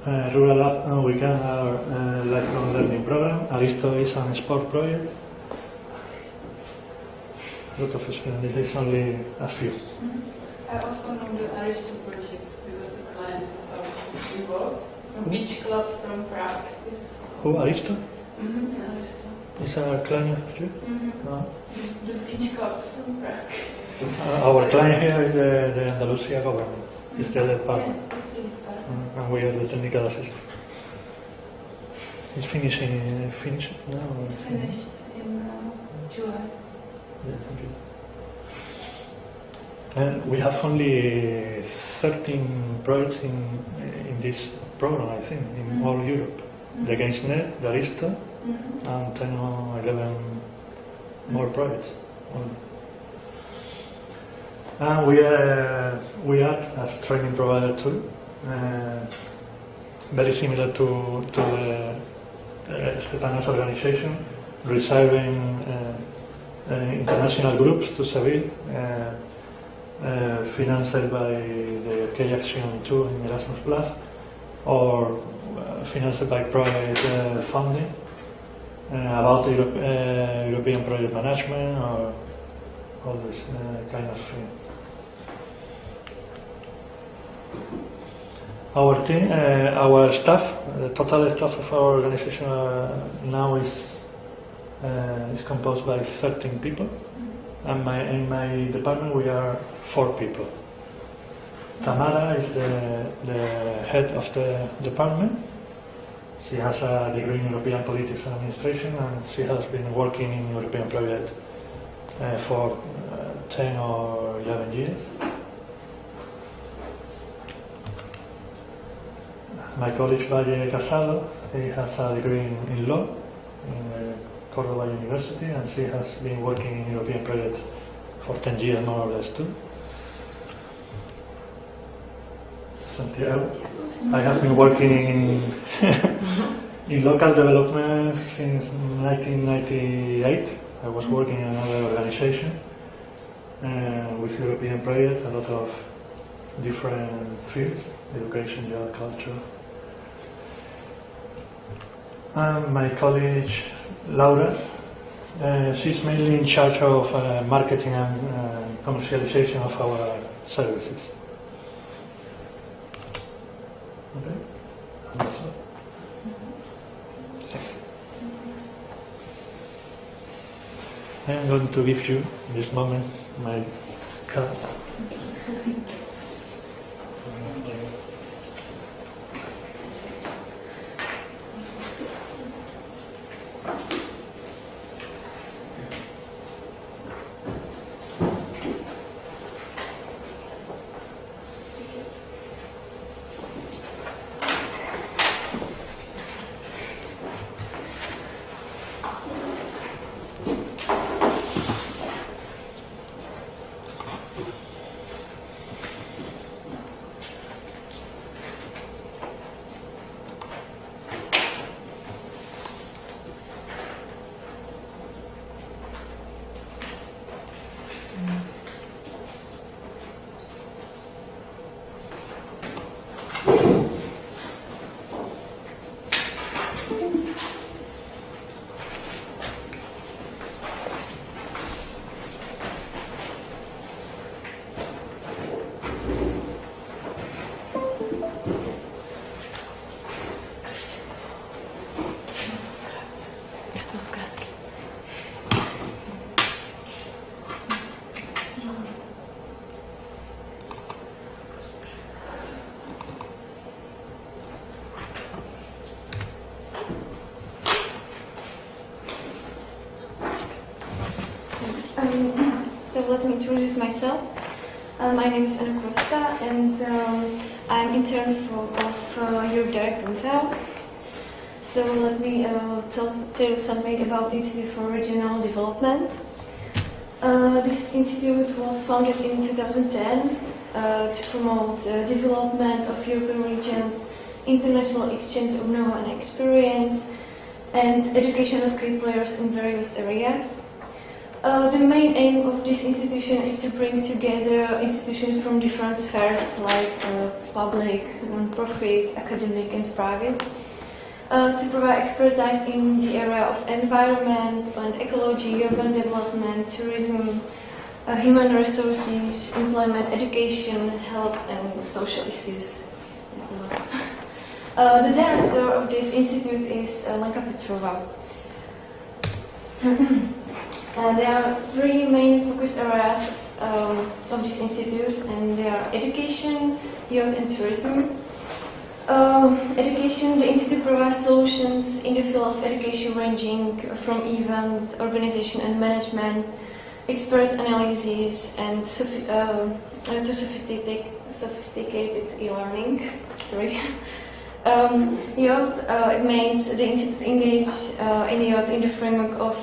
A: Rural App Weekend, our lifelong learning program. Aristo is a sport project. A lot of experience. This is only a few.
B: I also know the Aristo project because the client of ours is involved. A beach club from Prague is.
A: Who, Aristo?
B: Aristo.
A: Is our client too? No.
B: The beach club from Prague.
A: Our client here is the Andalusia government. It's the lead partner.
B: Yeah, it's the lead partner.
A: And we are the technical assistant. It's finishing now?
B: Finished in July.
A: Yeah, okay. And we have only 13 projects in this program, I think, in all Europe. The GamesNet, the Aristo, and 10 or 11 more projects. And we act as training provider too, very similar to the Stepano's organization, reserving international groups to Seville, financed by the K-Action 2 in Erasmus Plus, or financed by private funding about European project management or all this kind of thing. Our team, our staff, the total staff of our organization now is composed by 13 people, and in my department we are 4 people. Tamara is the head of the department. She has a degree in European Politics and Administration, and she has been working in European projects for 10 or 11 years. My colleague Valle Casado, he has a degree in law in Córdoba University, and she has been working in European projects for 10 years more or less too. Santiago, I have been working in local development since 1998. I was working in another organization with European projects, a lot of different fields, education, job, culture. And my colleague Laura, she's mainly in charge of marketing and commercialization of our services. Okay. That's all. I'm going to give you, in this moment, my card.
H: So let me introduce myself. My name is Anna Krovska, and I'm intern of ORG.BG Bruntal. So let me tell you something about the Institute for Regional Development. This institute was founded in 2010 to promote development of European regions, international exchange of know-how and experience, and education of key players in various areas. The main aim of this institution is to bring together institutions from different spheres like public, non-profit, academic and private, to provide expertise in the area of environment and ecology, urban development, tourism, human resources, employment, education, health and social issues. There's a lot. The director of this institute is Lenka Petrova. There are three main focus areas of this institute, and they are education, youth and tourism. Education, the institute provides solutions in the field of education ranging from event, organization and management, expert analysis and to sophisticated e-learning. Youth, it means the institute engage in youth in the framework of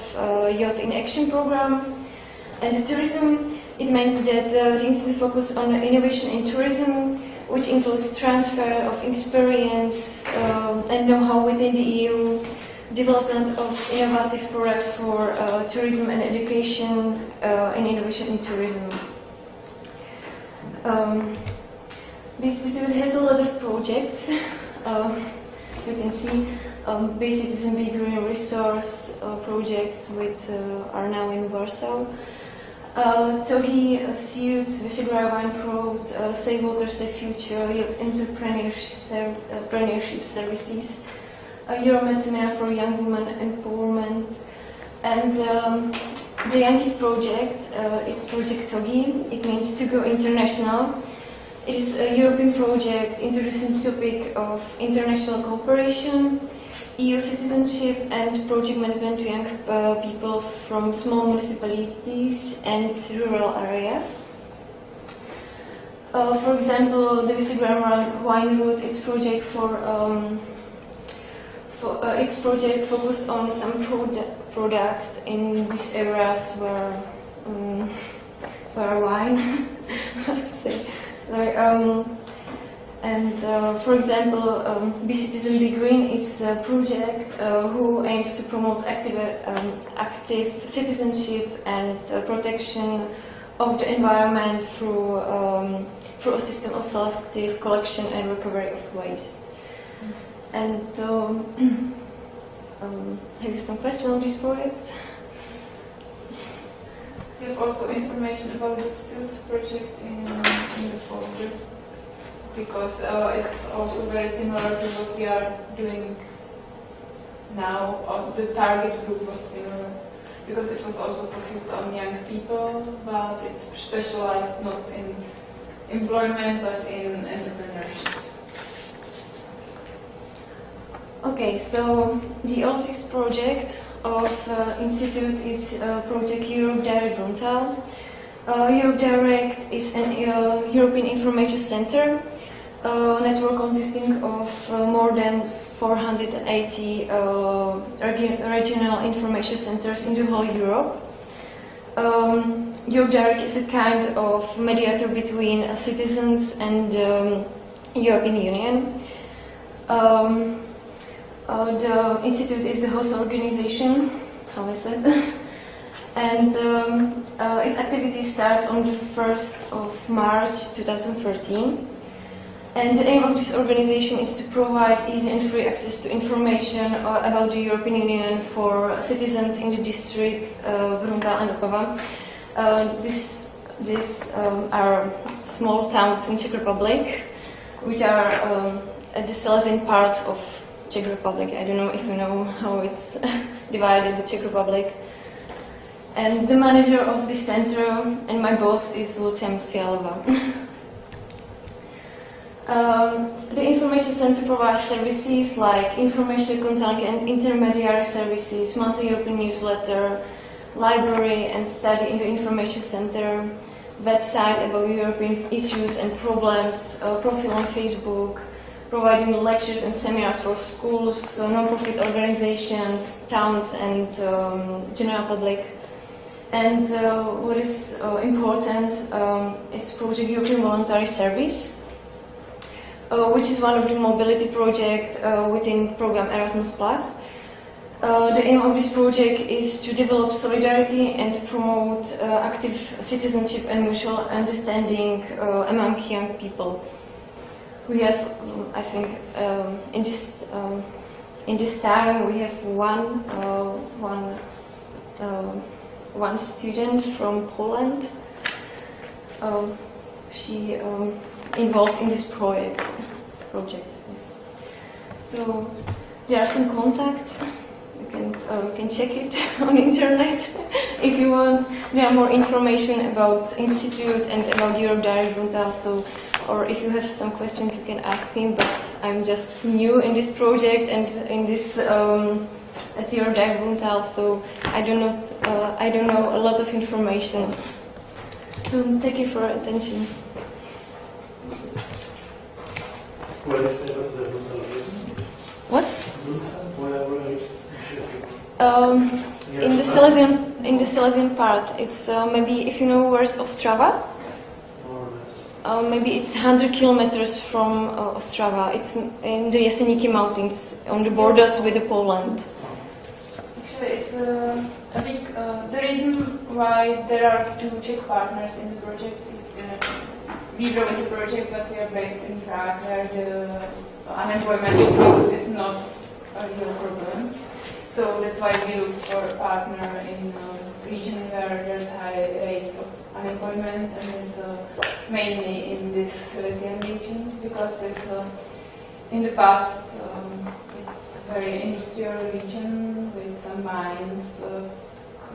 H: Youth in Action program. And the tourism, it means that the institute focuses on innovation in tourism, which includes transfer of experience and know-how within the EU, development of innovative products for tourism and education, and innovation in tourism. The institute has a lot of projects. You can see basic citizen big green resource projects which are now in Warsaw. TOGI, Suits, Vysegrad Wine Road, Save Water, Save Future, Youth Entrepreneurship Services, Euromed Seminar for Young Women Empowerment, and the youngest project is Project TOGI. It means to go international. It is a European project introducing the topic of international cooperation, EU citizenship and project management to young people from small municipalities and rural areas. For example, the Vysegrad Wine Route is project its project focused on some products in these areas where wine, how to say. For example, Be Citizen Be Green is a project who aims to promote active citizenship and protection of the environment through a system of selective collection and recovery of waste. And have you some questions on this project?
B: We have also information about the Suits project in the folder, because it's also very similar to what we are doing now. The target group was similar, because it was also focused on young people, but it's specialized not in employment but in entrepreneurship.
H: Okay, so the object project of Institute is Project ORG.BG Bruntal. ORG.BG is an European Information Center network consisting of more than 480 regional information centers in the whole Europe. ORG.BG is a kind of mediator between citizens and European Union. The institute is the host organization, how I said, and its activity starts on the 1st of March 2013. And the aim of this organization is to provide easy and free access to information about the European Union for citizens in the district Bruntal and Opava. These are small towns in Czech Republic, which are at the Silesian part of Czech Republic. I don't know if you know how it's divided, the Czech Republic. And the manager of this center and my boss is Lucia Musialova. The information center provides services like information consulting and intermediary services, monthly European newsletter, library and study in the information center, website about European issues and problems, profile on Facebook, providing lectures and seminars for schools, non-profit organizations, towns and general public. And what is important is Project European Voluntary Service, which is one of the mobility projects within program Erasmus+. The aim of this project is to develop solidarity and promote active citizenship and mutual understanding among young people. We have, I think, in this time we have one student from Poland. She involved in this project. Yes. So there are some contacts. You can check it on internet if you want. There are more information about Institute and about Europe Direct Bruntal. So, or if you have some questions, you can ask him. But I'm just new in this project and in this at Europe Direct Bruntal, so I don't know a lot of information. So thank you for your attention.
D: Where is the Bruntal?
H: What?
D: Where is
H: In the Silesian part. It's maybe, if you know where's Ostrava, maybe it's 100 kilometers from Ostrava. It's in the Jeseniki Mountains, on the borders with Poland.
B: Actually, it's I think the reason why there are two Czech partners in the project is that we wrote the project, but we are based in Prague, where the unemployment is not a real problem. So that's why we look for a partner in a region where there's high rates of unemployment, and it's mainly in this Silesian region, because it's, in the past it's a very industrial region with some mines,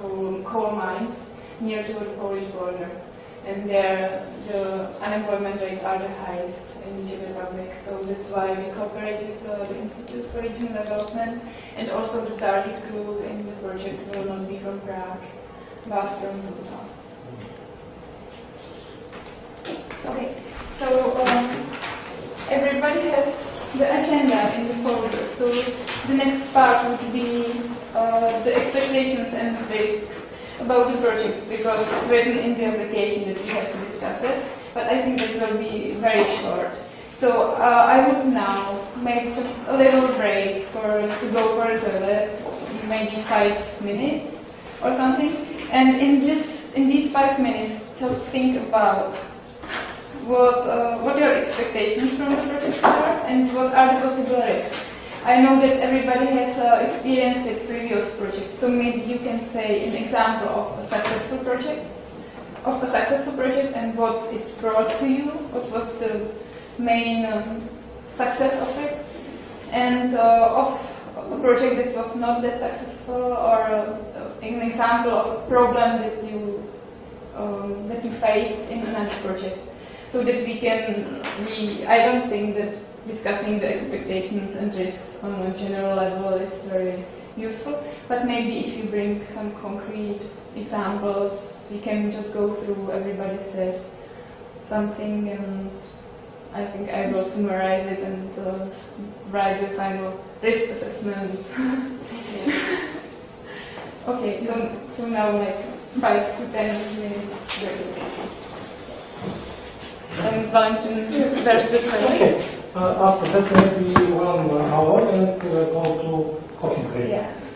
B: coal mines near to the Polish border, and there the unemployment rates are the highest in the Czech Republic. So that's why we cooperate with the Institute for Regional Development, and also the target group in the project will not be from Prague, but from Bruntal. Okay, so everybody has the agenda in the folder. So the next part would be the expectations and risks about the project, because it's written in the application that we have to discuss it, but I think it will be very short. So I would now make just a little break to go for a toilet, maybe 5 minutes or something, and in these 5 minutes just think about what your expectations from the project are and what are the possible risks. I know that everybody has experienced with previous projects, so maybe you can say an example of a successful project and what it brought to you, what was the main success of it, and of a project that was not that successful, or an example of a problem that you faced in another project, so that I don't think that discussing the expectations and risks on a general level is very useful, but maybe if you bring some concrete examples, we can just go through, everybody says something, and I think I will summarize it and write the final risk assessment. Okay, so now like 5 to 10 minutes break. And Valentin, there's the break.
A: Okay. After that, maybe 1 hour, and go to coffee break.
B: Yeah.